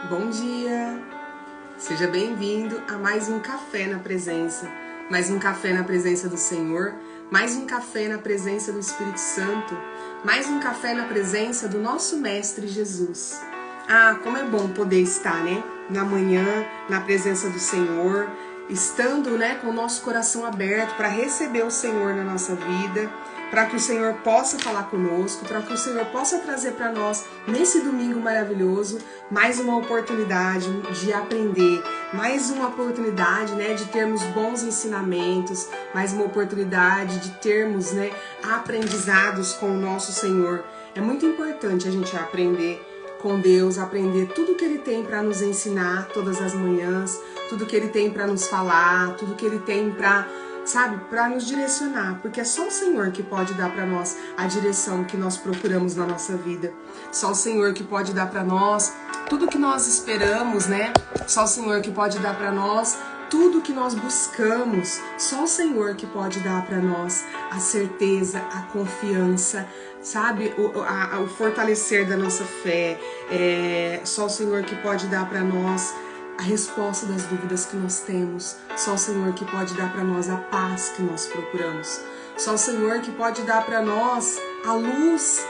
Bom dia! Seja bem-vindo a mais um Café na Presença, mais um café na presença do Senhor, mais um café na presença do Espírito Santo, mais um café na presença do nosso Mestre Jesus. Ah, como é bom poder estar, né? Na manhã, na presença do Senhor, estando, né, com o nosso coração aberto para receber o Senhor na nossa vida, para que o Senhor possa falar conosco, para que o Senhor possa trazer para nós, nesse domingo maravilhoso, mais uma oportunidade de aprender, mais uma oportunidade, né, de termos bons ensinamentos, mais uma oportunidade de termos, né, aprendizados com o nosso Senhor. É muito importante a gente aprender com Deus, aprender tudo que Ele tem para nos ensinar todas as manhãs, tudo que Ele tem para nos falar, tudo que Ele tem para nos direcionar, porque é só o Senhor que pode dar para nós a direção que nós procuramos na nossa vida. Só o Senhor que pode dar para nós tudo que nós esperamos, né? Só o Senhor que pode dar para nós tudo que nós buscamos. Só o Senhor que pode dar para nós a certeza, a confiança, sabe? O fortalecer da nossa fé. Só o Senhor que pode dar para nós a resposta das dúvidas que nós temos. Só o Senhor que pode dar para nós a paz que nós procuramos. Só o Senhor que pode dar para nós a luz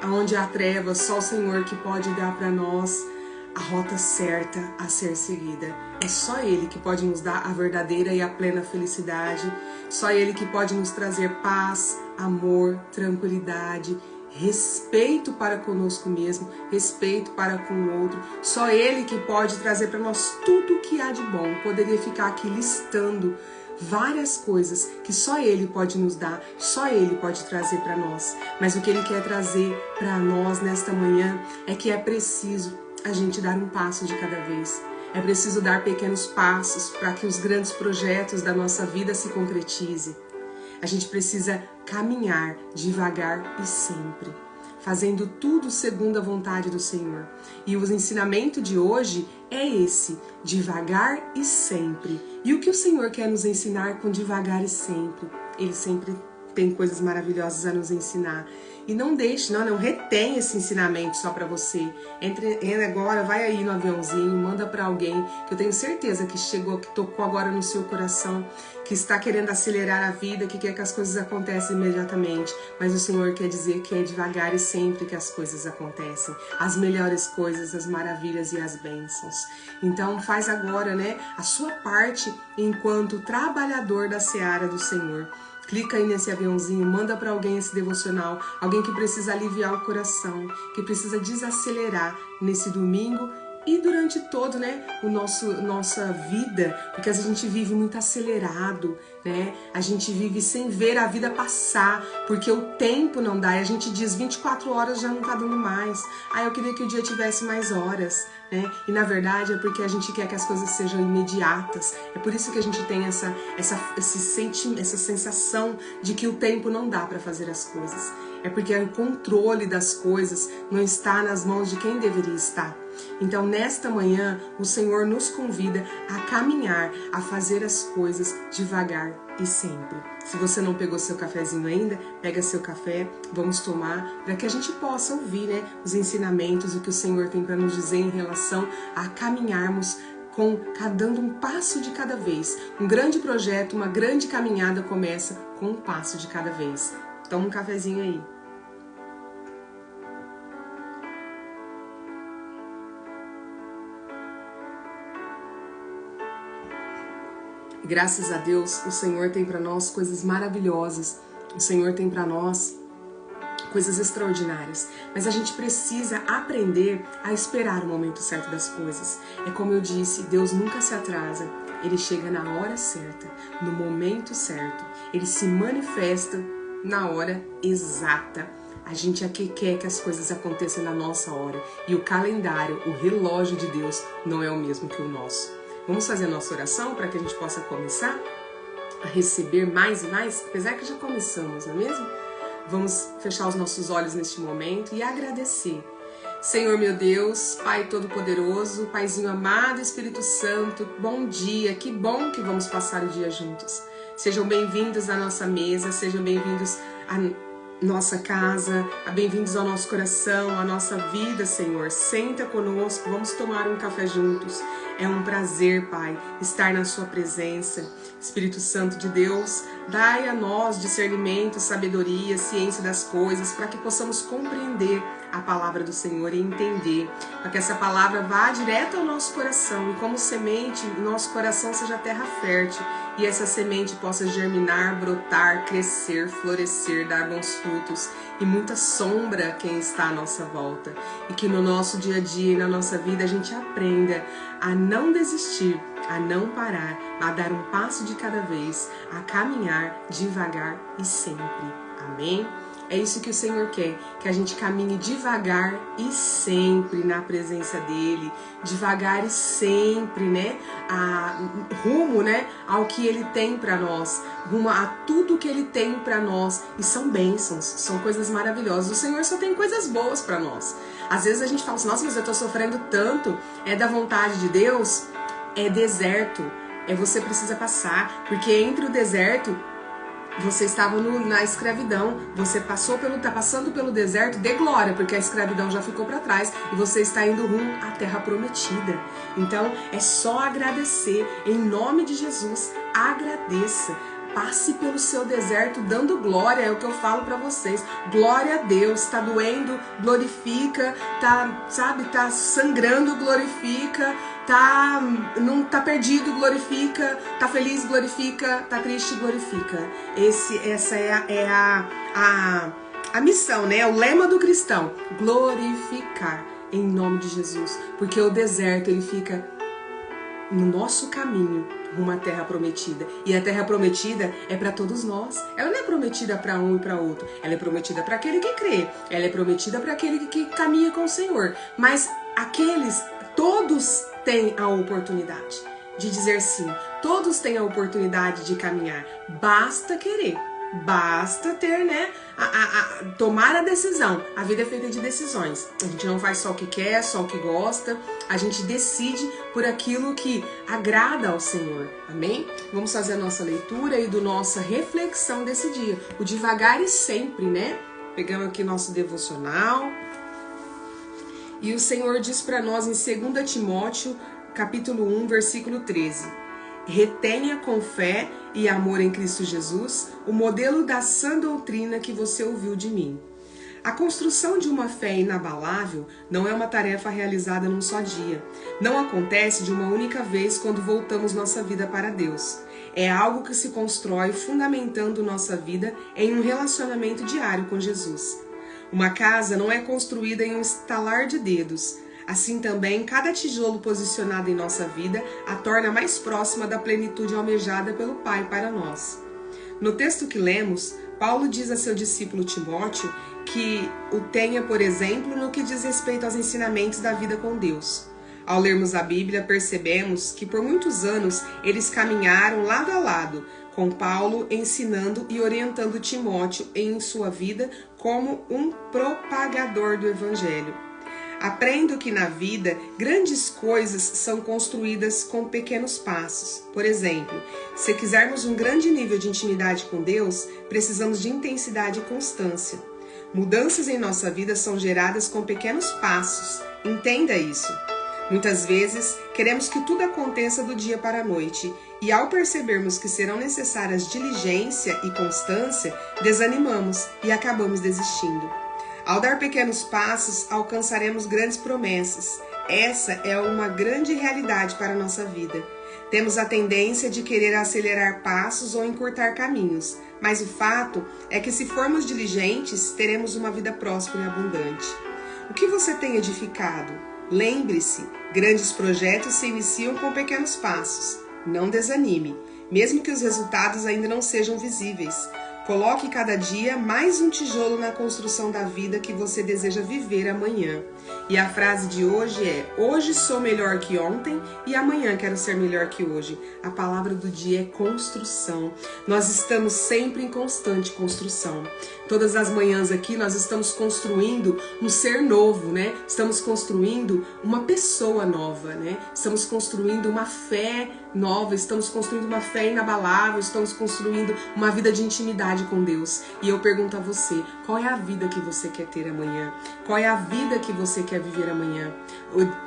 aonde há trevas. Só o Senhor que pode dar para nós a rota certa a ser seguida. É só Ele que pode nos dar a verdadeira e a plena felicidade. Só Ele que pode nos trazer paz, amor, tranquilidade, respeito para conosco mesmo, respeito para com o outro. Só Ele que pode trazer para nós tudo o que há de bom. Poderia ficar aqui listando várias coisas que só Ele pode nos dar, só Ele pode trazer para nós. Mas o que Ele quer trazer para nós nesta manhã é que é preciso a gente dar um passo de cada vez. É preciso dar pequenos passos para que os grandes projetos da nossa vida se concretizem. A gente precisa caminhar devagar e sempre, fazendo tudo segundo a vontade do Senhor. E o ensinamento de hoje é esse, devagar e sempre. E o que o Senhor quer nos ensinar com devagar e sempre? Ele sempre tem coisas maravilhosas a nos ensinar. E não deixe, não retém esse ensinamento só para você. Entra agora, vai aí no aviãozinho, manda para alguém que eu tenho certeza que chegou, que tocou agora no seu coração, que está querendo acelerar a vida, que quer que as coisas aconteçam imediatamente. Mas o Senhor quer dizer que é devagar e sempre que as coisas acontecem. As melhores coisas, as maravilhas e as bênçãos. Então faz agora, né, a sua parte enquanto trabalhador da seara do Senhor. Clica aí nesse aviãozinho, manda para alguém esse devocional, alguém que precisa aliviar o coração, que precisa desacelerar nesse domingo e durante todo, né, nossa vida, porque a gente vive muito acelerado, né? A gente vive sem ver a vida passar, porque o tempo não dá. E a gente diz 24 horas já não tá dando mais. Eu queria que o dia tivesse mais horas, né? E na verdade é porque a gente quer que as coisas sejam imediatas. É por isso que a gente tem essa sensação de que o tempo não dá para fazer as coisas. É porque o controle das coisas não está nas mãos de quem deveria estar. Então, nesta manhã, o Senhor nos convida a caminhar, a fazer as coisas devagar e sempre. Se você não pegou seu cafezinho ainda, pega seu café, vamos tomar, para que a gente possa ouvir, né, os ensinamentos, o que o Senhor tem para nos dizer em relação a caminharmos dando um passo de cada vez. Um grande projeto, uma grande caminhada começa com um passo de cada vez. Toma um cafezinho aí. Graças a Deus, o Senhor tem para nós coisas maravilhosas. O Senhor tem para nós coisas extraordinárias. Mas a gente precisa aprender a esperar o momento certo das coisas. É como eu disse, Deus nunca se atrasa. Ele chega na hora certa, no momento certo. Ele se manifesta na hora exata. A gente aqui quer que as coisas aconteçam na nossa hora. E o calendário, o relógio de Deus não é o mesmo que o nosso. Vamos fazer a nossa oração para que a gente possa começar a receber mais e mais? Apesar que já começamos, não é mesmo? Vamos fechar os nossos olhos neste momento e agradecer. Senhor meu Deus, Pai Todo-Poderoso, Paizinho amado, Espírito Santo, bom dia, que bom que vamos passar o dia juntos. Sejam bem-vindos à nossa mesa, sejam bem-vindos nossa casa, bem-vindos ao nosso coração, à nossa vida, Senhor. Senta conosco, vamos tomar um café juntos. É um prazer, Pai, estar na sua presença. Espírito Santo de Deus, dai a nós discernimento, sabedoria, ciência das coisas, para que possamos compreender a palavra do Senhor e entender, para que essa palavra vá direto ao nosso coração e como semente, nosso coração seja terra fértil e essa semente possa germinar, brotar, crescer, florescer, dar bons frutos e muita sombra a quem está à nossa volta. E que no nosso dia a dia e na nossa vida a gente aprenda a não desistir, a não parar, a dar um passo de cada vez, a caminhar devagar e sempre. Amém? É isso que o Senhor quer, que a gente caminhe devagar e sempre na presença dEle, devagar e sempre, né, rumo, né, ao que Ele tem para nós, rumo a tudo que Ele tem para nós, e são bênçãos, são coisas maravilhosas. O Senhor só tem coisas boas para nós. Às vezes a gente fala assim, nossa, mas eu tô sofrendo tanto, é da vontade de Deus, é deserto, você precisa passar, porque entre o deserto, você estava na escravidão, você tá passando pelo deserto de glória, porque a escravidão já ficou para trás e você está indo rumo à terra prometida. Então é só agradecer, em nome de Jesus, agradeça. Passe pelo seu deserto dando glória, é o que eu falo para vocês. Glória a Deus, tá doendo, glorifica, tá sangrando, glorifica, não tá perdido, glorifica, tá feliz, glorifica, tá triste, glorifica. Essa é a missão, né? O lema do cristão, glorificar em nome de Jesus, porque o deserto ele fica no nosso caminho rumo à terra prometida. E a terra prometida é para todos nós. Ela não é prometida para um e para outro. Ela é prometida para aquele que crê. Ela é prometida para aquele que caminha com o Senhor. Mas todos têm a oportunidade de dizer sim. Todos têm a oportunidade de caminhar. Basta querer. Basta ter, né, tomar a decisão. A vida é feita de decisões. A gente não faz só o que quer, só o que gosta. A gente decide por aquilo que agrada ao Senhor. Amém? Vamos fazer a nossa leitura e do nossa reflexão desse dia. O devagar e sempre, né? Pegamos aqui nosso devocional. E o Senhor diz para nós em 2 Timóteo, capítulo 1, versículo 13. Retenha com fé e amor em Cristo Jesus o modelo da sã doutrina que você ouviu de mim. A construção de uma fé inabalável não é uma tarefa realizada num só dia. Não acontece de uma única vez quando voltamos nossa vida para Deus. É algo que se constrói fundamentando nossa vida em um relacionamento diário com Jesus. Uma casa não é construída em um estalar de dedos. Assim também, cada tijolo posicionado em nossa vida a torna mais próxima da plenitude almejada pelo Pai para nós. No texto que lemos, Paulo diz a seu discípulo Timóteo que o tenha, por exemplo, no que diz respeito aos ensinamentos da vida com Deus. Ao lermos a Bíblia, percebemos que por muitos anos eles caminharam lado a lado, com Paulo ensinando e orientando Timóteo em sua vida como um propagador do Evangelho. Aprendo que na vida, grandes coisas são construídas com pequenos passos. Por exemplo, se quisermos um grande nível de intimidade com Deus, precisamos de intensidade e constância. Mudanças em nossa vida são geradas com pequenos passos. Entenda isso. Muitas vezes, queremos que tudo aconteça do dia para a noite, e ao percebermos que serão necessárias diligência e constância, desanimamos e acabamos desistindo. Ao dar pequenos passos, alcançaremos grandes promessas. Essa é uma grande realidade para a nossa vida. Temos a tendência de querer acelerar passos ou encurtar caminhos, mas o fato é que se formos diligentes, teremos uma vida próspera e abundante. O que você tem edificado? Lembre-se, grandes projetos se iniciam com pequenos passos. Não desanime, mesmo que os resultados ainda não sejam visíveis. Coloque cada dia mais um tijolo na construção da vida que você deseja viver amanhã. E a frase de hoje é: hoje sou melhor que ontem e amanhã quero ser melhor que hoje. A palavra do dia é construção. Nós estamos sempre em constante construção. Todas as manhãs aqui nós estamos construindo um ser novo, né? Estamos construindo uma pessoa nova, né? Estamos construindo uma fé nova, estamos construindo uma fé inabalável, estamos construindo uma vida de intimidade com Deus. E eu pergunto a você, qual é a vida que você quer ter amanhã? Qual é a vida que você quer viver amanhã?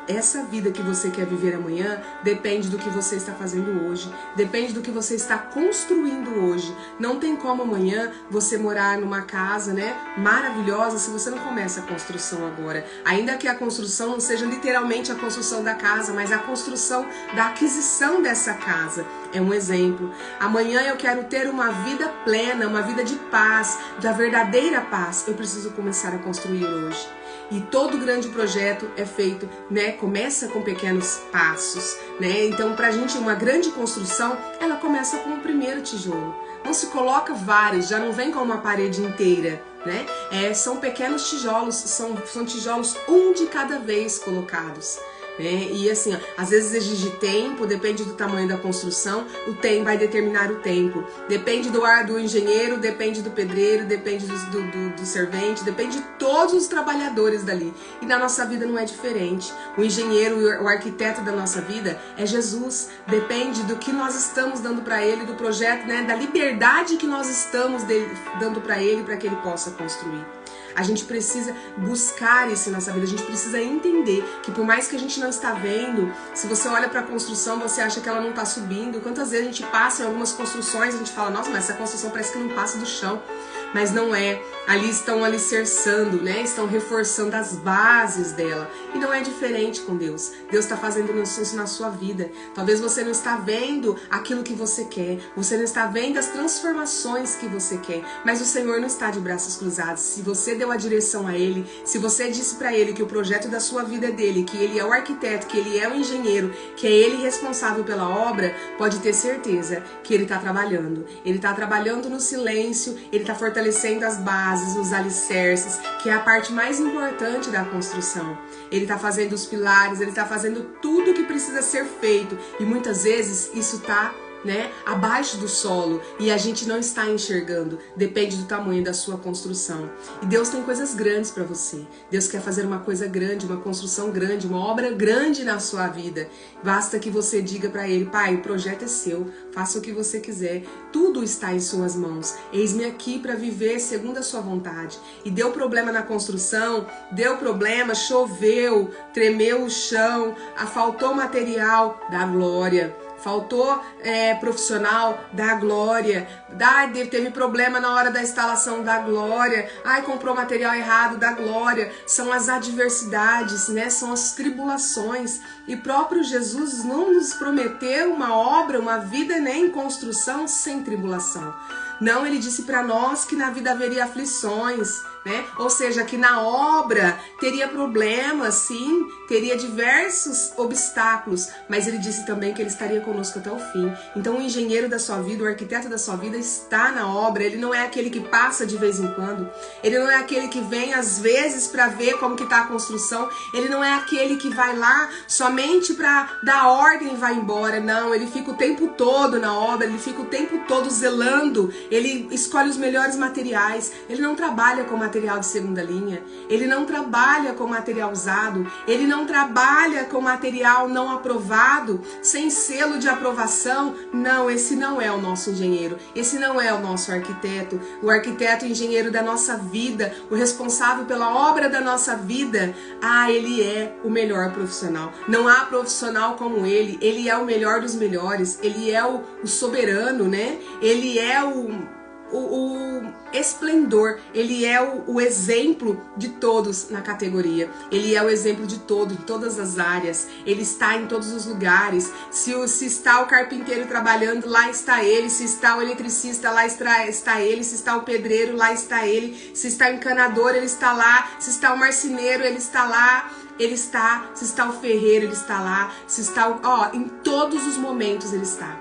Essa vida que você quer viver amanhã depende do que você está fazendo hoje, depende do que você está construindo hoje. Não tem como amanhã você morar numa casa, né, maravilhosa se você não começa a construção agora. Ainda que a construção não seja literalmente a construção da casa, mas a construção da aquisição dessa casa. É um exemplo. Amanhã eu quero ter uma vida plena, uma vida de paz, da verdadeira paz. Eu preciso começar a construir hoje. E todo grande projeto é feito, né? Começa com pequenos passos, né? Então, pra gente, uma grande construção, ela começa com o primeiro tijolo. Não se coloca vários, já não vem com uma parede inteira, né? São pequenos tijolos, são tijolos um de cada vez colocados. E assim, ó, às vezes exige tempo, depende do tamanho da construção, o tempo vai determinar o tempo. Depende do engenheiro, depende do pedreiro, depende do servente, depende de todos os trabalhadores dali. E na nossa vida não é diferente. O engenheiro, o arquiteto da nossa vida é Jesus. Depende do que nós estamos dando para ele, do projeto, né, da liberdade que nós estamos dando para ele, para que ele possa construir. A gente precisa buscar isso na nossa vida, a gente precisa entender que por mais que a gente não está vendo, se você olha para a construção, você acha que ela não está subindo. Quantas vezes a gente passa em algumas construções, a gente fala, nossa, mas essa construção parece que não passa do chão. Mas não é. Ali estão alicerçando, né? Estão reforçando as bases dela. E não é diferente com Deus. Deus está fazendo isso na sua vida. Talvez você não está vendo aquilo que você quer. Você não está vendo as transformações que você quer. Mas o Senhor não está de braços cruzados. Se você deu a direção a Ele, se você disse para Ele que o projeto da sua vida é dele, que Ele é o arquiteto, que Ele é o engenheiro, que é Ele responsável pela obra, pode ter certeza que Ele está trabalhando. Ele está trabalhando no silêncio, Ele está fortalecendo as bases, os alicerces, que é a parte mais importante da construção. Ele está fazendo os pilares, Ele está fazendo tudo o que precisa ser feito. E muitas vezes isso está, né, abaixo do solo e a gente não está enxergando. Depende do tamanho da sua construção. E Deus tem coisas grandes para você. Deus quer fazer uma coisa grande, uma construção grande, uma obra grande na sua vida. Basta que você diga para Ele, Pai, o projeto é seu, faça o que você quiser, tudo está em suas mãos. Eis-me aqui para viver segundo a sua vontade. E deu problema na construção, deu problema, choveu, tremeu o chão, faltou material, dá glória. Faltou profissional, dá glória. Teve problema na hora da instalação, dá glória. Comprou material errado, dá glória. São as adversidades, né? São as tribulações. E próprio Jesus não nos prometeu uma obra, uma vida, né, em construção sem tribulação. Não, Ele disse para nós que na vida haveria aflições, né? Ou seja, que na obra teria problemas, sim, teria diversos obstáculos, mas Ele disse também que Ele estaria conosco até o fim. Então o engenheiro da sua vida, o arquiteto da sua vida está na obra. Ele não é aquele que passa de vez em quando, Ele não é aquele que vem às vezes para ver como que está a construção, Ele não é aquele que vai lá somente para dar ordem e vai embora. Não, Ele fica o tempo todo na obra, Ele fica o tempo todo zelando, Ele escolhe os melhores materiais. Ele não trabalha com material de segunda linha, Ele não trabalha com material usado, Ele não trabalha com material não aprovado, sem selo de aprovação. Não, esse não é o nosso engenheiro, esse não é o nosso arquiteto. O arquiteto e engenheiro da nossa vida, o responsável pela obra da nossa vida, Ele é o melhor profissional. Não há profissional como Ele. Ele é o melhor dos melhores, Ele é o soberano, né? Ele é o esplendor, Ele é o exemplo de todos na categoria. Ele é o exemplo de todas as áreas. Ele está em todos os lugares. Se está o carpinteiro trabalhando, lá está Ele. Se está o eletricista, lá está Ele. Se está o pedreiro, lá está Ele. Se está o encanador, Ele está lá. Se está o marceneiro, Ele está lá. Ele está. Se está o ferreiro, Ele está lá. Se está em todos os momentos Ele está.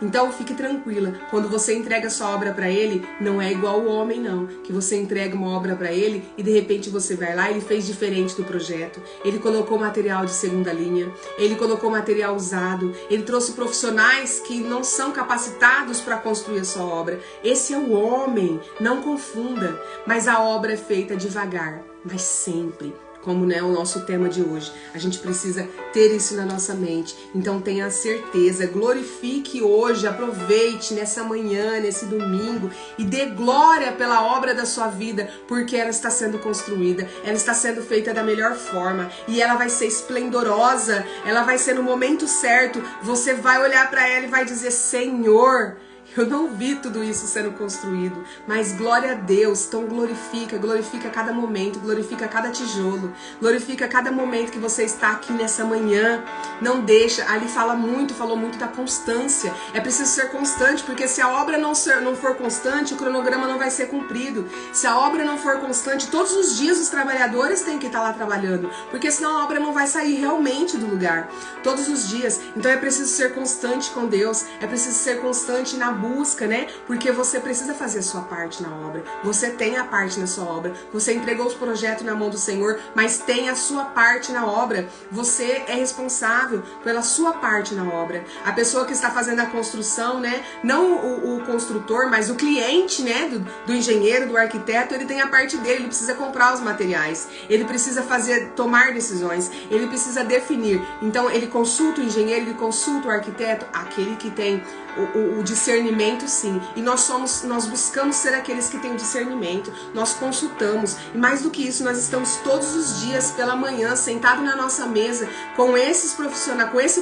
Então fique tranquila, quando você entrega a sua obra para ele, não é igual o homem não, que você entrega uma obra para ele e de repente você vai lá, ele fez diferente do projeto, ele colocou material de segunda linha, ele colocou material usado, ele trouxe profissionais que não são capacitados para construir a sua obra. Esse é o homem, não confunda, mas a obra é feita devagar, mas sempre. Como né, o nosso tema de hoje, a gente precisa ter isso na nossa mente. Então tenha certeza, glorifique hoje, aproveite nessa manhã, nesse domingo e dê glória pela obra da sua vida, porque ela está sendo construída, ela está sendo feita da melhor forma e ela vai ser esplendorosa, ela vai ser no momento certo. Você vai olhar para ela e vai dizer: Senhor, eu não vi tudo isso sendo construído, mas glória a Deus. Então glorifica cada momento, glorifica cada tijolo, glorifica cada momento que você está aqui nessa manhã. Não deixa, ali falou muito da constância. É preciso ser constante, porque se a obra não for constante, o cronograma não vai ser cumprido. Se a obra não for constante, todos os dias os trabalhadores têm que estar lá trabalhando, porque senão a obra não vai sair realmente do lugar, todos os dias. Então é preciso ser constante com Deus, é preciso ser constante na busca, né? Porque você precisa fazer a sua parte na obra. Você tem a parte na sua obra. Você entregou os projetos na mão do Senhor, mas tem a sua parte na obra. Você é responsável pela sua parte na obra. A pessoa que está fazendo a construção, né? Não o construtor, mas o cliente, né? Do engenheiro, do arquiteto, ele tem a parte dele. Ele precisa comprar os materiais. Ele precisa tomar decisões. Ele precisa definir. Então ele consulta o engenheiro, ele consulta o arquiteto, aquele que tem o discernimento, sim. E nós buscamos ser aqueles que têm o discernimento. Nós consultamos. E mais do que isso, nós estamos todos os dias pela manhã sentados na nossa mesa com esse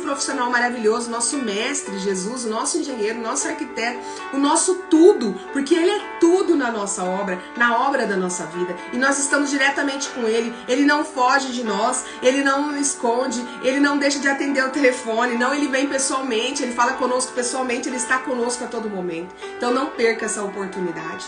profissional maravilhoso, nosso mestre Jesus, o nosso engenheiro, o nosso arquiteto, o nosso tudo, porque ele é tudo na nossa obra, na obra da nossa vida. E nós estamos diretamente com ele. Ele não foge de nós, ele não esconde, ele não deixa de atender o telefone, não, ele vem pessoalmente, ele fala conosco pessoalmente. Ele está conosco a todo momento. Então não perca essa oportunidade.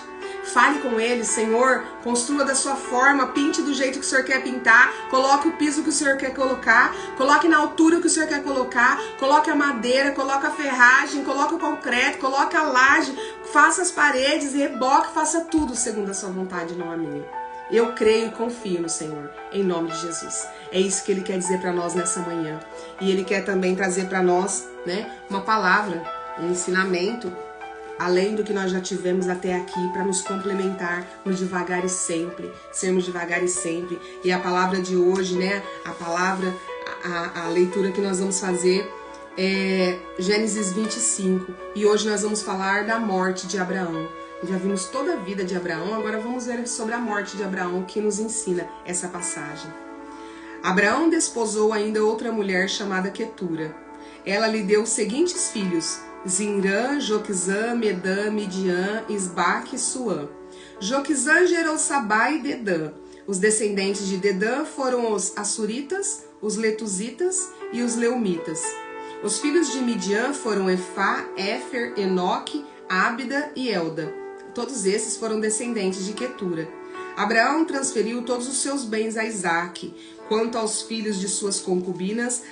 Fale com ele: Senhor, construa da sua forma, pinte do jeito que o Senhor quer pintar, coloque o piso que o Senhor quer colocar, coloque na altura que o Senhor quer colocar, coloque a madeira, coloque a ferragem, coloque o concreto, coloque a laje, faça as paredes, reboque, faça tudo segundo a sua vontade, não a minha. Eu creio e confio no Senhor, em nome de Jesus. É isso que Ele quer dizer para nós nessa manhã. E Ele quer também trazer para nós, né, uma palavra, um ensinamento, além do que nós já tivemos até aqui, para nos complementar no devagar e sempre, sermos devagar e sempre. E a palavra de hoje, né, a leitura que nós vamos fazer é Gênesis 25. E hoje nós vamos falar da morte de Abraão. Já vimos toda a vida de Abraão, agora vamos ver sobre a morte de Abraão, que nos ensina essa passagem. Abraão desposou ainda outra mulher chamada Quetura. Ela lhe deu os seguintes filhos: Zinrã, Joquizã, Medã, Midian, Isbaque e Suã. Joquizã gerou Sabá e Dedã. Os descendentes de Dedã foram os Assuritas, os Letuzitas e os Leumitas. Os filhos de Midian foram Efá, Éfer, Enoque, Ábida e Elda. Todos esses foram descendentes de Quetura. Abraão transferiu todos os seus bens a Isaque. Quanto aos filhos de suas concubinas,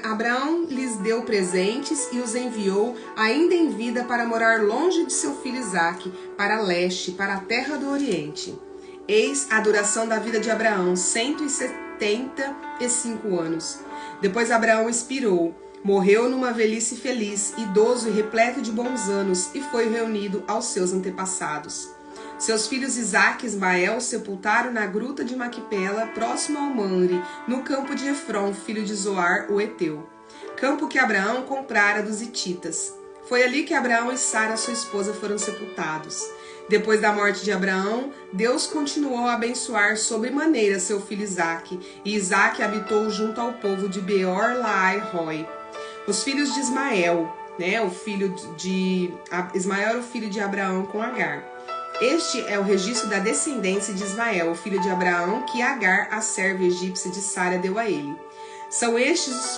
Abraão lhes deu presentes e os enviou ainda em vida para morar longe de seu filho Isaque, para leste, para a terra do Oriente. Eis a duração da vida de Abraão, 175 anos. Depois Abraão expirou, morreu numa velhice feliz, idoso e repleto de bons anos, e foi reunido aos seus antepassados. Seus filhos Isaque e Ismael sepultaram na gruta de Maquipela, próximo ao Manre, no campo de Efron, filho de Zoar, o Eteu, campo que Abraão comprara dos hititas. Foi ali que Abraão e Sara, sua esposa, foram sepultados. Depois da morte de Abraão, Deus continuou a abençoar sobremaneira seu filho Isaque, e Isaque habitou junto ao povo de Beor-Laai-Roi. Os filhos de Ismael, né, Ismael era o filho de Abraão com Agar. Este é o registro da descendência de Ismael, filho de Abraão, que Agar, a serva egípcia de Sara, deu a ele. São estes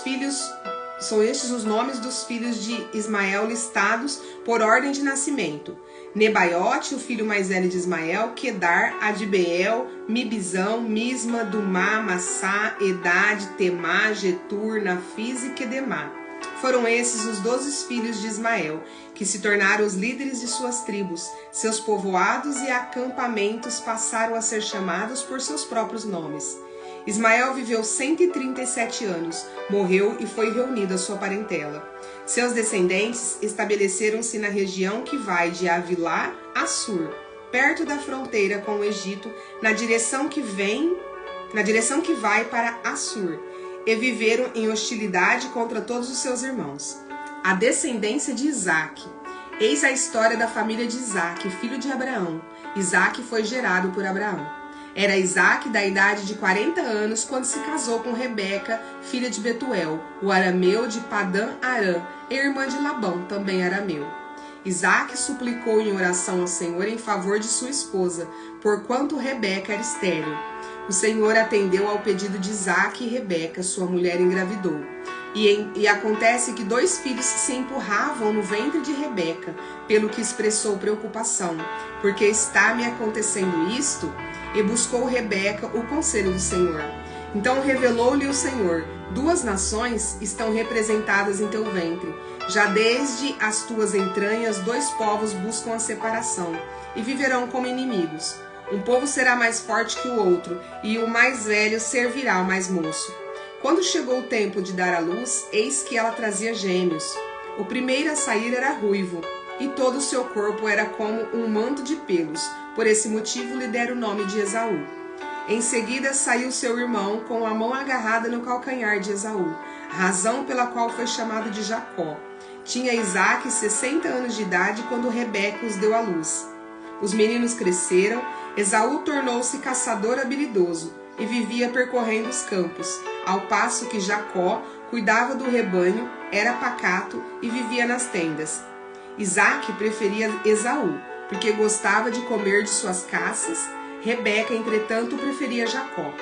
os nomes dos filhos de Ismael listados por ordem de nascimento: Nebaiote, o filho mais velho de Ismael, Quedar, Adbeel, Mibizão, Misma, Dumá, Massá, Edade, Temá, Getur, Nafis e Quedemá. Foram esses os 12 filhos de Ismael, que se tornaram os líderes de suas tribos. Seus povoados e acampamentos passaram a ser chamados por seus próprios nomes. Ismael viveu 137 anos, morreu e foi reunido à sua parentela. Seus descendentes estabeleceram-se na região que vai de Avilá a Sur, perto da fronteira com o Egito, na direção que vai para Assur, e viveram em hostilidade contra todos os seus irmãos. A descendência de Isaque. Eis a história da família de Isaque, filho de Abraão. Isaque foi gerado por Abraão. Era Isaque da idade de 40 anos quando se casou com Rebeca, filha de Betuel, o arameu de Padã Arã, e irmã de Labão, também arameu. Isaque suplicou em oração ao Senhor em favor de sua esposa, porquanto Rebeca era estéril. O Senhor atendeu ao pedido de Isaque e Rebeca, sua mulher engravidou. E acontece que 2 filhos se empurravam no ventre de Rebeca, pelo que expressou preocupação, porque está me acontecendo isto? E buscou Rebeca o conselho do Senhor. Então revelou-lhe o Senhor: 2 nações estão representadas em teu ventre. Já desde as tuas entranhas 2 povos buscam a separação, e viverão como inimigos. Um povo será mais forte que o outro, e o mais velho servirá ao mais moço. Quando chegou o tempo de dar à luz, eis que ela trazia gêmeos. O primeiro a sair era ruivo, e todo o seu corpo era como um manto de pelos. Por esse motivo lhe deram o nome de Esaú. Em seguida saiu seu irmão com a mão agarrada no calcanhar de Esaú, razão pela qual foi chamado de Jacó. Tinha Isaque 60 anos de idade quando Rebeca os deu à luz. Os meninos cresceram, Esaú tornou-se caçador habilidoso e vivia percorrendo os campos, ao passo que Jacó cuidava do rebanho, era pacato e vivia nas tendas. Isaque preferia Esaú, porque gostava de comer de suas caças. Rebeca, entretanto, preferia Jacó.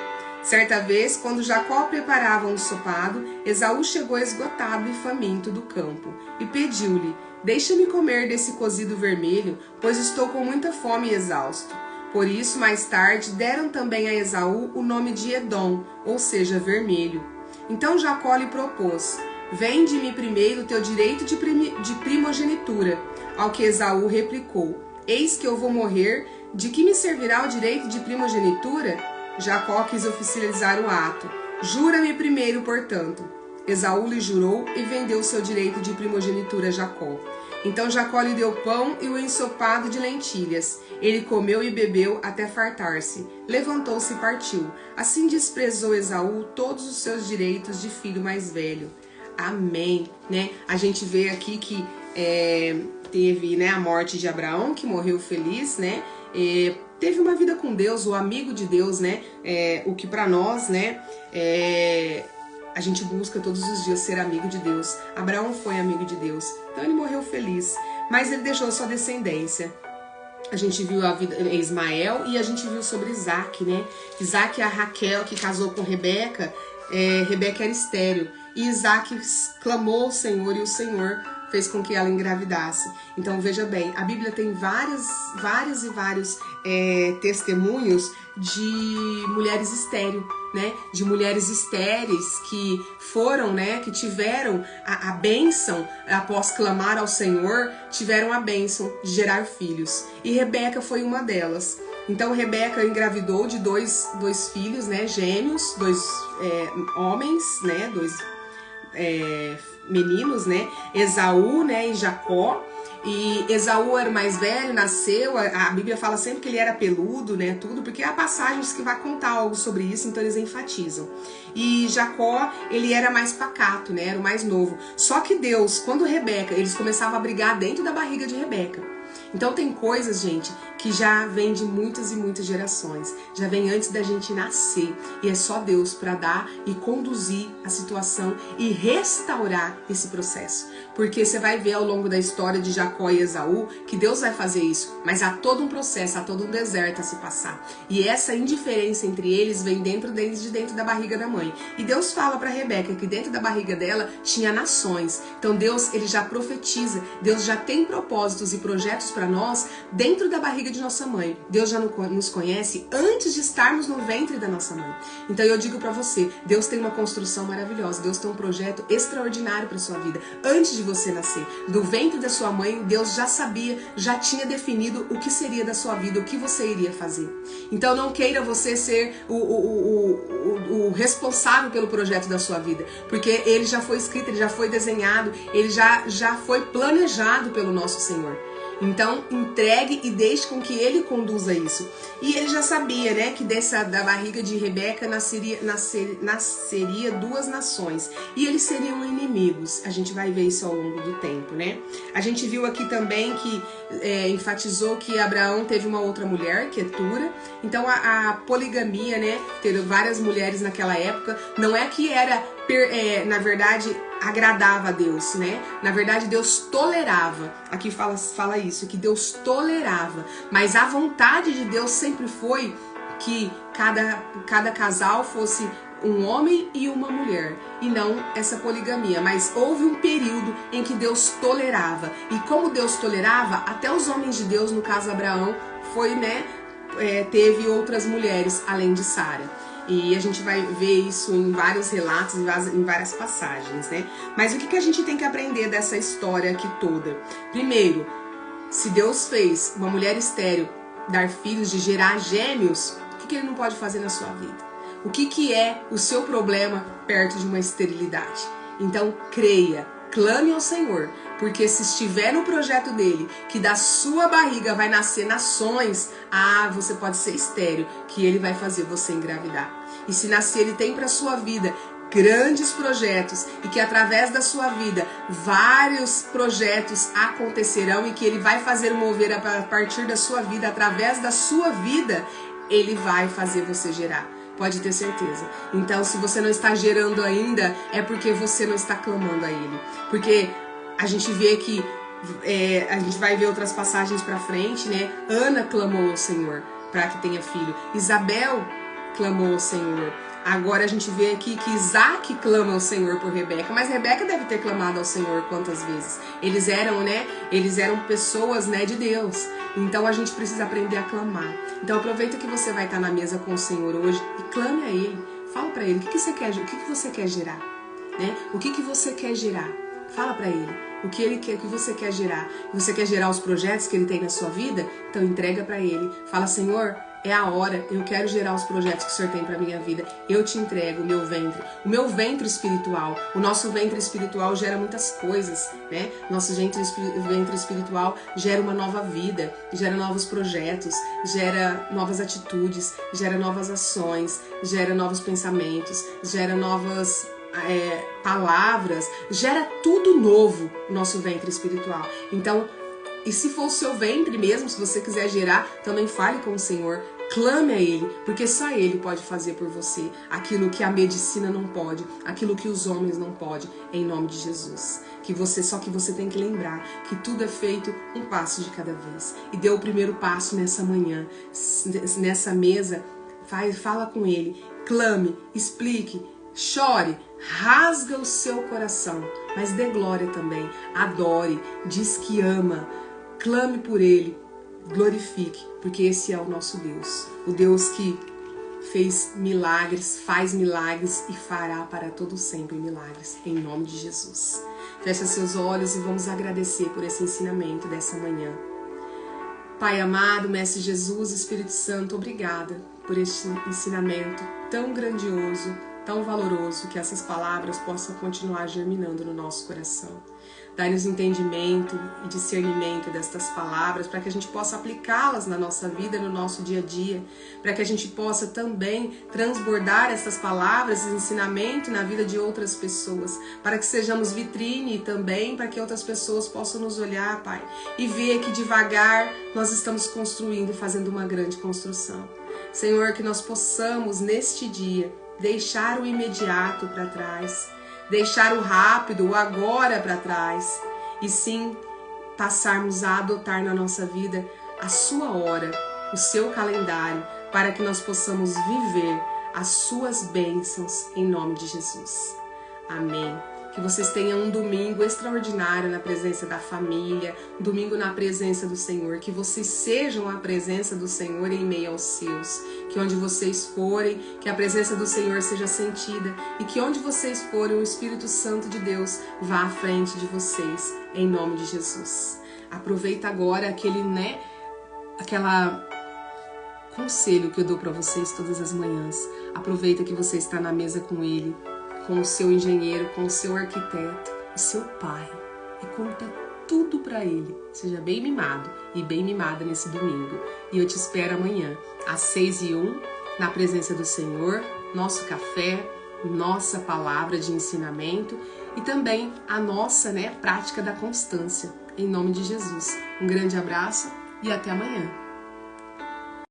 Certa vez, quando Jacó preparava um ensopado, Esaú chegou esgotado e faminto do campo e pediu-lhe: deixa-me comer desse cozido vermelho, pois estou com muita fome e exausto. Por isso, mais tarde, deram também a Esaú o nome de Edom, ou seja, vermelho. Então Jacó lhe propôs: vende-me primeiro o teu direito de primogenitura. Ao que Esaú replicou: eis que eu vou morrer, de que me servirá o direito de primogenitura? Jacó quis oficializar o ato. Jura-me primeiro, portanto. Esaú lhe jurou e vendeu seu direito de primogenitura a Jacó. Então Jacó lhe deu pão e o ensopado de lentilhas. Ele comeu e bebeu até fartar-se. Levantou-se e partiu. Assim desprezou Esaú todos os seus direitos de filho mais velho. Amém. Né? A gente vê aqui que teve, né, a morte de Abraão, que morreu feliz, né? Teve uma vida com Deus, o amigo de Deus, né? O que para nós, né? A gente busca todos os dias ser amigo de Deus. Abraão foi amigo de Deus, então ele morreu feliz, mas ele deixou sua descendência. A gente viu a vida de Ismael e a gente viu sobre Isaque, né? Isaque e a Raquel, que casou com Rebeca. Rebeca era estéril e Isaque clamou ao Senhor e o Senhor fez com que ela engravidasse. Então veja bem, a Bíblia tem vários testemunhos de mulheres estéreis, né? De mulheres estéreis que foram, né? Que tiveram a bênção, após clamar ao Senhor, tiveram a bênção de gerar filhos. E Rebeca foi uma delas. Então Rebeca engravidou de dois filhos, né? Gêmeos, 2 homens, né? 2 meninos, né? Esaú, né? E Jacó. E Esaú era o mais velho, nasceu, a Bíblia fala sempre que ele era peludo, né, tudo, porque há passagens que vai contar algo sobre isso, então eles enfatizam. E Jacó, ele era mais pacato, né, era o mais novo. Só que Deus, quando Rebeca, eles começavam a brigar dentro da barriga de Rebeca. Então tem coisas, gente, que já vem de muitas e muitas gerações, já vem antes da gente nascer, e é só Deus para dar e conduzir a situação e restaurar esse processo. Porque você vai ver ao longo da história de Jacó e Esaú que Deus vai fazer isso, mas há todo um processo, há todo um deserto a se passar. E essa indiferença entre eles vem desde dentro da barriga da mãe. E Deus fala para Rebeca que dentro da barriga dela tinha nações. Então Deus, ele já profetiza, Deus já tem propósitos e projetos para para nós dentro da barriga de nossa mãe. Deus já nos conhece antes de estarmos no ventre da nossa mãe. Então eu digo para você, Deus tem uma construção maravilhosa, Deus tem um projeto extraordinário para sua vida. Antes de você nascer, do ventre da sua mãe, Deus já sabia, já tinha definido o que seria da sua vida, o que você iria fazer. Então não queira você ser o responsável pelo projeto da sua vida, porque ele já foi escrito, ele já foi desenhado, ele já foi planejado pelo nosso Senhor. Então entregue e deixe com que ele conduza isso. E ele já sabia, né, que da barriga de Rebeca nasceria 2 nações, e eles seriam inimigos. A gente vai ver isso ao longo do tempo, né? A gente viu aqui também que enfatizou que Abraão teve uma outra mulher, Quetura. Então a poligamia, né, ter várias mulheres naquela época, não é que era na verdade agradava a Deus, né? Na verdade Deus tolerava. Aqui fala isso, que Deus tolerava, mas a vontade de Deus sempre foi que cada casal fosse um homem e uma mulher, e não essa poligamia. Mas houve um período em que Deus tolerava, e como Deus tolerava, até os homens de Deus, no caso Abraão, foi, né, teve outras mulheres além de Sara. E a gente vai ver isso em vários relatos, em várias passagens, né? Mas o que a gente tem que aprender dessa história aqui toda? Primeiro, se Deus fez uma mulher estéril dar filhos, de gerar gêmeos, o que ele não pode fazer na sua vida? O que é o seu problema perto de uma esterilidade? Então, creia, clame ao Senhor, porque se estiver no projeto dele, que da sua barriga vai nascer nações, você pode ser estéril, que ele vai fazer você engravidar. E se nascer, ele tem para sua vida grandes projetos, e que através da sua vida vários projetos acontecerão, e que ele vai fazer mover a partir da sua vida, através da sua vida, ele vai fazer você gerar. Pode ter certeza. Então, se você não está gerando ainda, é porque você não está clamando a ele. Porque a gente vê que, a gente vai ver outras passagens pra frente, né? Ana clamou ao Senhor para que tenha filho. Isabel clamou ao Senhor. Agora a gente vê aqui que Isaac clama ao Senhor por Rebeca, mas Rebeca deve ter clamado ao Senhor quantas vezes? Eles eram pessoas, né, de Deus. Então a gente precisa aprender a clamar. Então aproveita que você vai estar na mesa com o Senhor hoje e clame a Ele. Fala para Ele o que você quer gerar, né? O que você quer gerar? Fala para Ele o que Ele quer, o que você quer gerar. Você quer gerar os projetos que Ele tem na sua vida? Então entrega para Ele. Fala, Senhor, é a hora, eu quero gerar os projetos que o Senhor tem para minha vida. Eu te entrego o meu ventre espiritual. O nosso ventre espiritual gera muitas coisas, né? Nosso ventre espiritual gera uma nova vida, gera novos projetos, gera novas atitudes, gera novas ações, gera novos pensamentos, gera novas palavras, gera tudo novo no nosso ventre espiritual. Então, e se for o seu ventre mesmo, se você quiser gerar, também fale com o Senhor, clame a Ele, porque só Ele pode fazer por você aquilo que a medicina não pode, aquilo que os homens não podem, em nome de Jesus. Só que você tem que lembrar que tudo é feito um passo de cada vez. E dê o primeiro passo nessa manhã, nessa mesa, fala com Ele, clame, explique, chore, rasga o seu coração, mas dê glória também, adore, diz que ama, clame por Ele, glorifique, porque esse é o nosso Deus, o Deus que fez milagres, faz milagres e fará para todo sempre milagres, em nome de Jesus. Feche seus olhos e vamos agradecer por esse ensinamento dessa manhã. Pai amado, Mestre Jesus, Espírito Santo, obrigada por este ensinamento tão grandioso, tão valoroso, que essas palavras possam continuar germinando no nosso coração. Dai-nos entendimento e discernimento destas palavras, para que a gente possa aplicá-las na nossa vida, no nosso dia a dia, para que a gente possa também transbordar essas palavras e ensinamento na vida de outras pessoas, para que sejamos vitrine também, para que outras pessoas possam nos olhar, Pai, e ver que devagar nós estamos construindo e fazendo uma grande construção. Senhor, que nós possamos neste dia deixar o imediato para trás, deixar o rápido, o agora para trás, e sim passarmos a adotar na nossa vida a sua hora, o seu calendário, para que nós possamos viver as suas bênçãos em nome de Jesus. Amém. Que vocês tenham um domingo extraordinário na presença da família, um domingo na presença do Senhor. Que vocês sejam a presença do Senhor em meio aos seus. Que onde vocês forem, que a presença do Senhor seja sentida. E que onde vocês forem, o Espírito Santo de Deus vá à frente de vocês, em nome de Jesus. Aproveita agora aquela conselho que eu dou para vocês todas as manhãs. Aproveita que você está na mesa com Ele, com o seu engenheiro, com o seu arquiteto, o seu pai, e conta tudo para Ele. Seja bem mimado e bem mimada nesse domingo. E eu te espero amanhã, às 6h01, na presença do Senhor, nosso café, nossa palavra de ensinamento e também a nossa prática da constância. Em nome de Jesus. Um grande abraço e até amanhã.